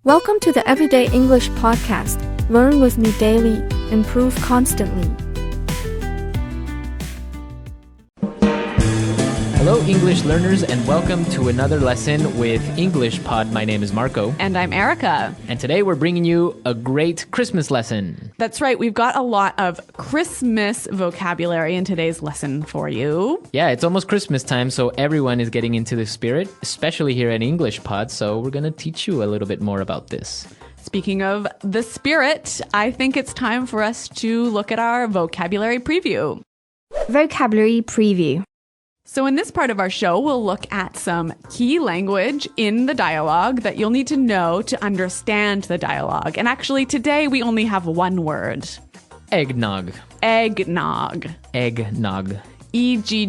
Welcome to the Everyday English Podcast. Learn with me daily, improve constantly. Hello, English learners, and welcome to another lesson with English Pod. My name is Marco. And I'm Erica. And today we're bringing you a great Christmas lesson. That's right. We've got a lot of Christmas vocabulary in today's lesson for you. Yeah, it's almost Christmas time, so everyone is getting into the spirit, especially here at English Pod. So we're going to teach you a little bit more about this. Speaking of the spirit, I think it's time for us to look at our vocabulary preview. Vocabulary preview. So in this part of our show, we'll look at some key language in the dialogue that you'll need to know to understand the dialogue. And actually, today we only have one word. Eggnog. Eggnog. Eggnog. E-G-G-N-O-G.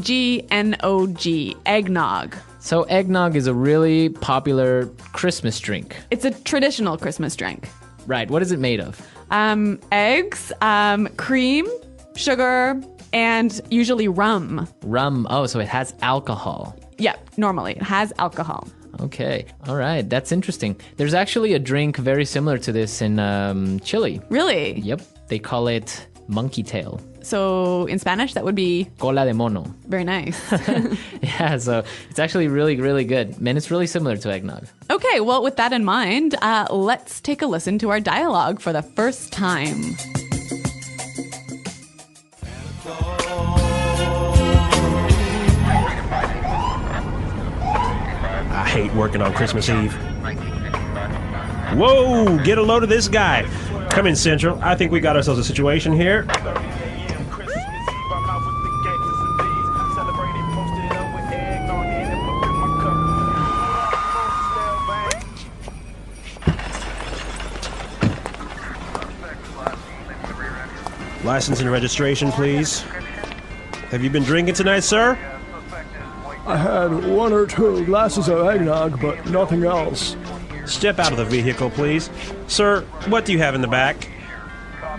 Eggnog. So eggnog is a really popular Christmas drink. It's a traditional Christmas drink. Right. What is it made of? Eggs, cream, sugar, and usually rum. Rum. Oh, so it has alcohol. Yeah, normally it has alcohol. Okay. All right. That's interesting. There's actually a drink very similar to this in Chile. Really? Yep. They call it monkey tail. So in Spanish, that would be Cola de mono. Very nice. Yeah, so it's actually really, really good. And it's really similar to eggnog. Okay, well, with that in mind, let's take a listen to our dialogue for the first time. I hate working on Christmas Eve. Whoa, get a load of this guy. Come in, Central. I think we got ourselves a situation here. License and registration, please. Have you been drinking tonight, sir? I had one or two glasses of eggnog, but nothing else. Step out of the vehicle, please. Sir, what do you have in the back?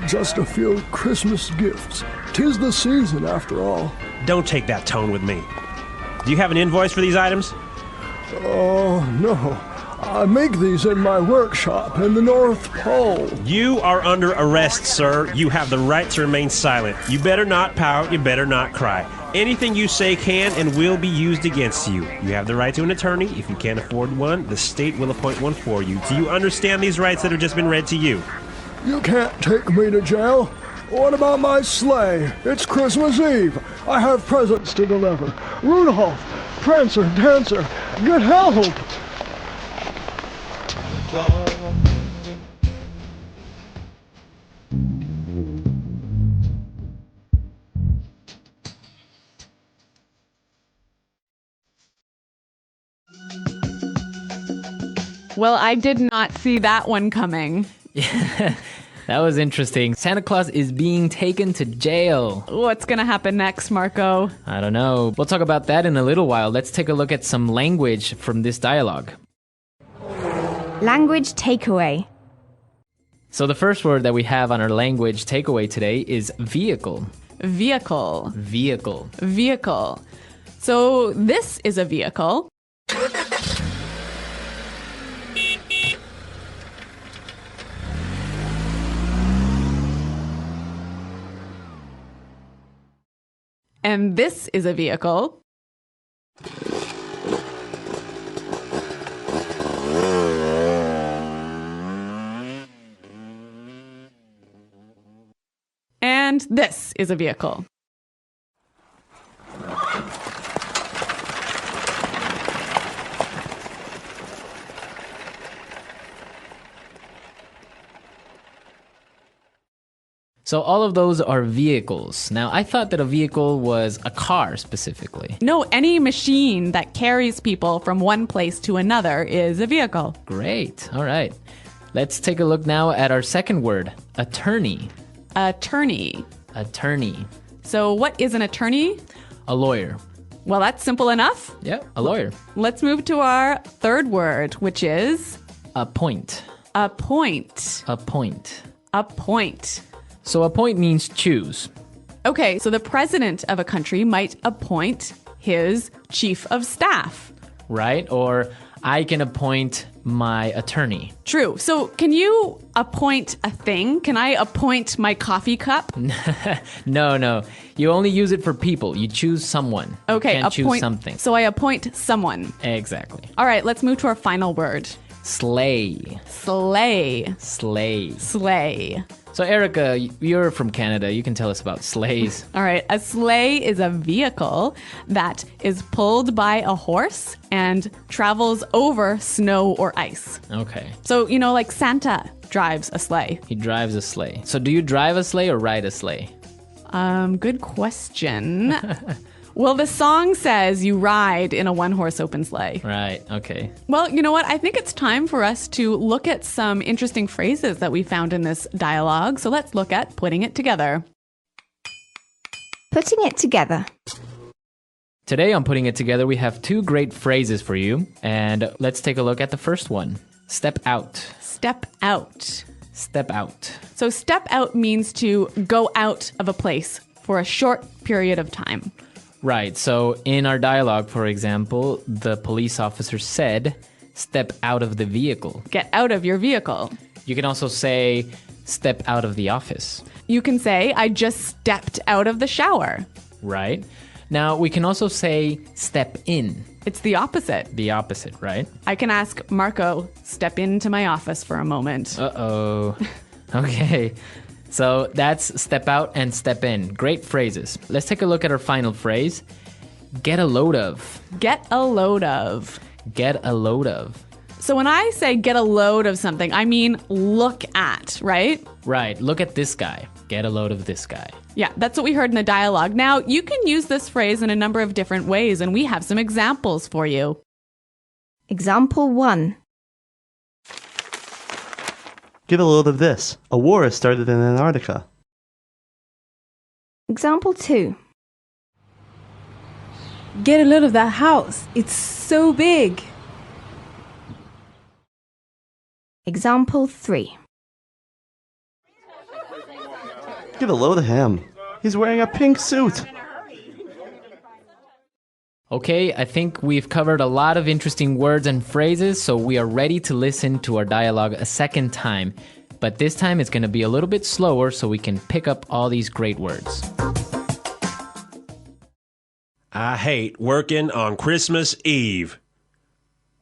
Just a few Christmas gifts. 'Tis the season, after all. Don't take that tone with me. Do you have an invoice for these items? Oh, no. I make these in my workshop in the North Pole. You are under arrest, sir. You have the right to remain silent. You better not pout. You better not cry. Anything you say can and will be used against you. You have the right to an attorney. If you can't afford one, the state will appoint one for you. Do you understand these rights that have just been read to you? You can't take me to jail. What about my sleigh? It's Christmas Eve. I have presents to deliver. Rudolph, Prancer, Dancer, get help! Well, I did not see that one coming. Yeah, that was interesting. Santa Claus is being taken to jail. What's going to happen next, Marco? I don't know. We'll talk about that in a little while. Let's take a look at some language from this dialogue. Language takeaway. So the first word that we have on our language takeaway today is vehicle. Vehicle. Vehicle. Vehicle. So this is a vehicle. And this is a vehicle. And this is a vehicle. So all of those are vehicles. Now, I thought that a vehicle was a car specifically. No, any machine that carries people from one place to another is a vehicle. Great. All right. Let's take a look now at our second word, attorney. Attorney. Attorney. So what is an attorney? A lawyer. Well, that's simple enough. Yeah, a lawyer. Let's move to our third word, which is Appoint. appoint. Appoint. Appoint. So appoint means choose. Okay, so the president of a country might appoint his chief of staff. Right? Or I can appoint my attorney. True. So can you appoint a thing? Can I appoint my coffee cup? No. You only use it for people. You choose someone. Okay, You can't choose something. So I appoint someone. Exactly. All right, let's move to our final word. Slay. Slay. Slay. Slay. So, Erica, you're from Canada. You can tell us about sleighs. All right, a sleigh is a vehicle that is pulled by a horse and travels over snow or ice. Okay. So, like Santa drives a sleigh. He drives a sleigh. So, do you drive a sleigh or ride a sleigh? Good question. Well, the song says you ride in a one-horse open sleigh. Right, okay. Well, you know what? I think it's time for us to look at some interesting phrases that we found in this dialogue. So let's look at putting it together. Putting it together. Today on Putting It Together, we have two great phrases for you. And let's take a look at the first one. Step out. Step out. Step out. So step out means to go out of a place for a short period of time. Right. So in our dialogue, for example, the police officer said, step out of the vehicle. Get out of your vehicle. You can also say, step out of the office. You can say, I just stepped out of the shower. Right. Now, we can also say, step in. It's the opposite. The opposite, right? I can ask Marco, step into my office for a moment. Uh-oh. Okay. So that's step out and step in. Great phrases. Let's take a look at our final phrase. Get a load of. Get a load of. Get a load of. So when I say get a load of something, I mean look at, right? Right. Look at this guy. Get a load of this guy. Yeah, that's what we heard in the dialogue. Now, you can use this phrase in a number of different ways, and we have some examples for you. Example 1. Get a load of this. A war has started in Antarctica. Example 2. Get a load of that house. It's so big. Example 3. Get a load of him. He's wearing a pink suit. Okay, I think we've covered a lot of interesting words and phrases, so we are ready to listen to our dialogue a second time. But this time it's going to be a little bit slower so we can pick up all these great words. I hate working on Christmas Eve.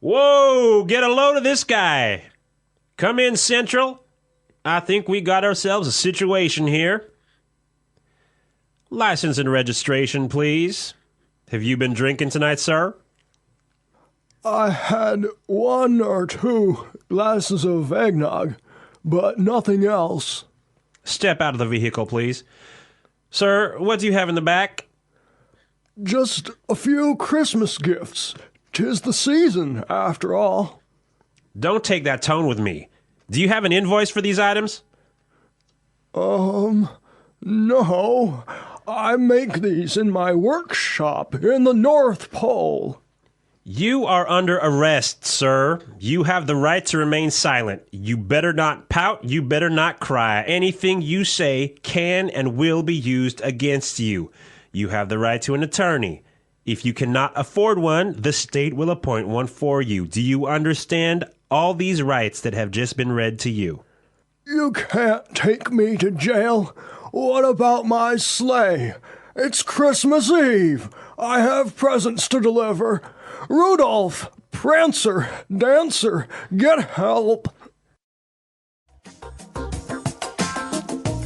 Whoa, get a load of this guy. Come in, Central. I think we got ourselves a situation here. License and registration, please. Have you been drinking tonight, sir? I had 1 or 2 glasses of eggnog, but nothing else. Step out of the vehicle, please. Sir, what do you have in the back? Just a few Christmas gifts. 'Tis the season, after all. Don't take that tone with me. Do you have an invoice for these items? No. I make these in my workshop in the North Pole. You are under arrest, sir. You have the right to remain silent. You better not pout. You better not cry. Anything you say can and will be used against you. You have the right to an attorney. If you cannot afford one, the state will appoint one for you. Do you understand all these rights that have just been read to you? You can't take me to jail. What about my sleigh? It's Christmas Eve. I have presents to deliver. Rudolph, Prancer, Dancer, get help.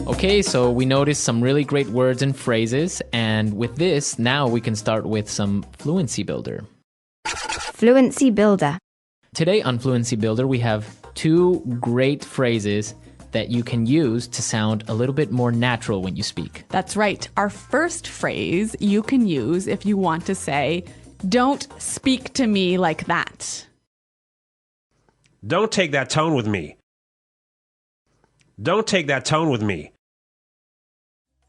Okay, so we noticed some really great words and phrases, and with this, now we can start with some Fluency Builder. Fluency Builder. Today on Fluency Builder, we have 2 great phrases that you can use to sound a little bit more natural when you speak. That's right. Our first phrase you can use if you want to say, don't speak to me like that. Don't take that tone with me. Don't take that tone with me.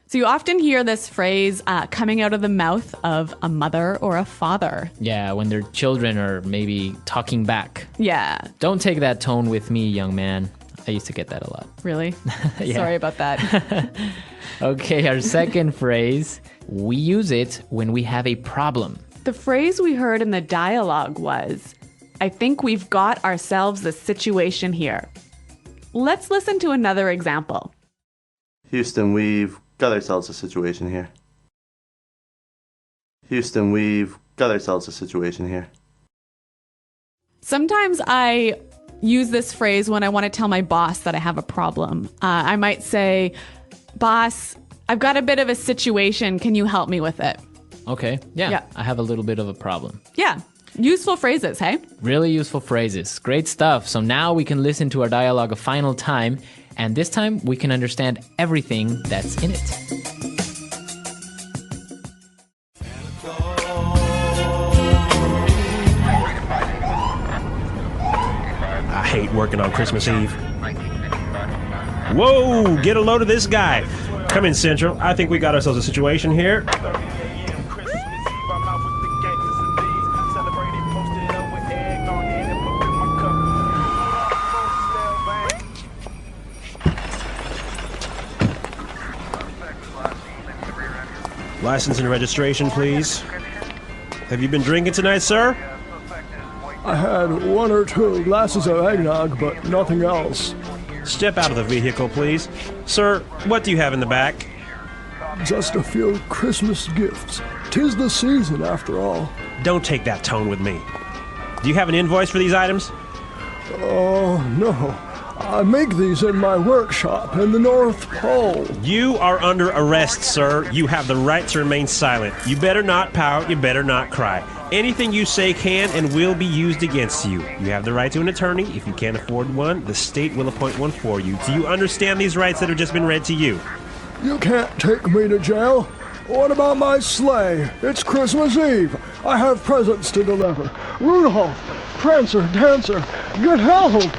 So you often hear this phrase coming out of the mouth of a mother or a father. Yeah, when their children are maybe talking back. Yeah. Don't take that tone with me, young man. I used to get that a lot. Really? Yeah. Sorry about that. Okay, our second phrase, we use it when we have a problem. The phrase we heard in the dialogue was, I think we've got ourselves a situation here. Let's listen to another example. Houston, we've got ourselves a situation here. Houston, we've got ourselves a situation here. Sometimes I use this phrase when I want to tell my boss that I have a problem. I might say, "Boss, I've got a bit of a situation. Can you help me with it?" Okay, yeah, I have a little bit of a problem. Yeah, useful phrases, hey? Really useful phrases. Great stuff. So now we can listen to our dialogue a final time, and this time we can understand everything that's in it. I hate working on Christmas Eve. Whoa, get a load of this guy. Come in, Central. I think we got ourselves a situation here. License and registration, please. Have you been drinking tonight, sir? I had 1 or 2 glasses of eggnog, but nothing else. Step out of the vehicle, please. Sir, what do you have in the back? Just a few Christmas gifts. 'Tis the season, after all. Don't take that tone with me. Do you have an invoice for these items? Oh, no. I make these in my workshop in the North Pole. You are under arrest, sir. You have the right to remain silent. You better not pout. You better not cry. Anything you say can and will be used against you. You have the right to an attorney. If you can't afford one, the state will appoint one for you. Do you understand these rights that have just been read to you? You can't take me to jail. What about my sleigh? It's Christmas Eve. I have presents to deliver. Rudolph, Prancer, Dancer, get help!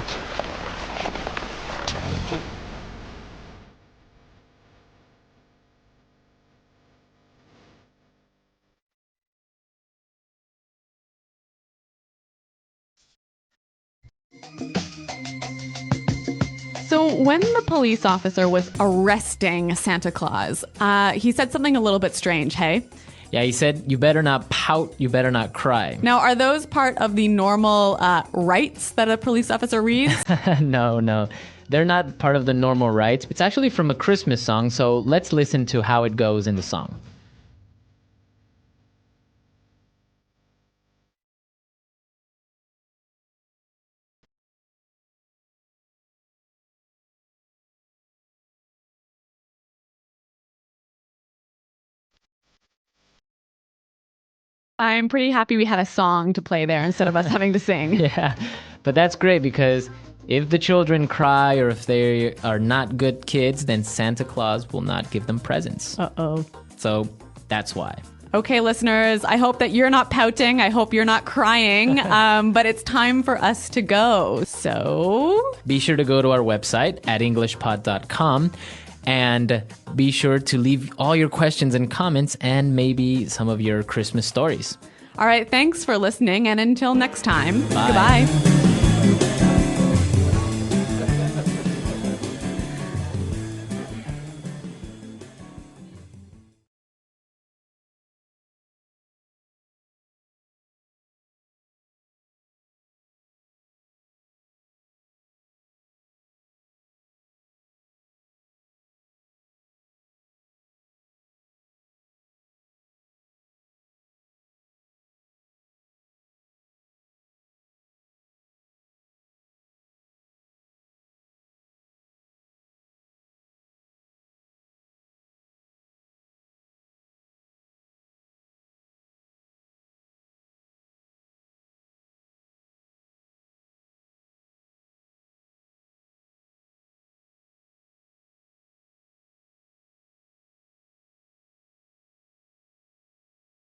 So when the police officer was arresting Santa Claus, he said something a little bit strange, hey? Yeah, he said, you better not pout, you better not cry. Now, are those part of the normal rights that a police officer reads? No. They're not part of the normal rights. It's actually from a Christmas song, so let's listen to how it goes in the song. I'm pretty happy we had a song to play there instead of us having to sing. Yeah, but that's great because if the children cry or if they are not good kids, then Santa Claus will not give them presents. Uh-oh. So that's why. Okay, listeners, I hope that you're not pouting. I hope you're not crying. But it's time for us to go. So be sure to go to our website at englishpod.com and be sure to leave all your questions and comments and maybe some of your Christmas stories. all right, thanks for listening. And until next time, Bye. Goodbye.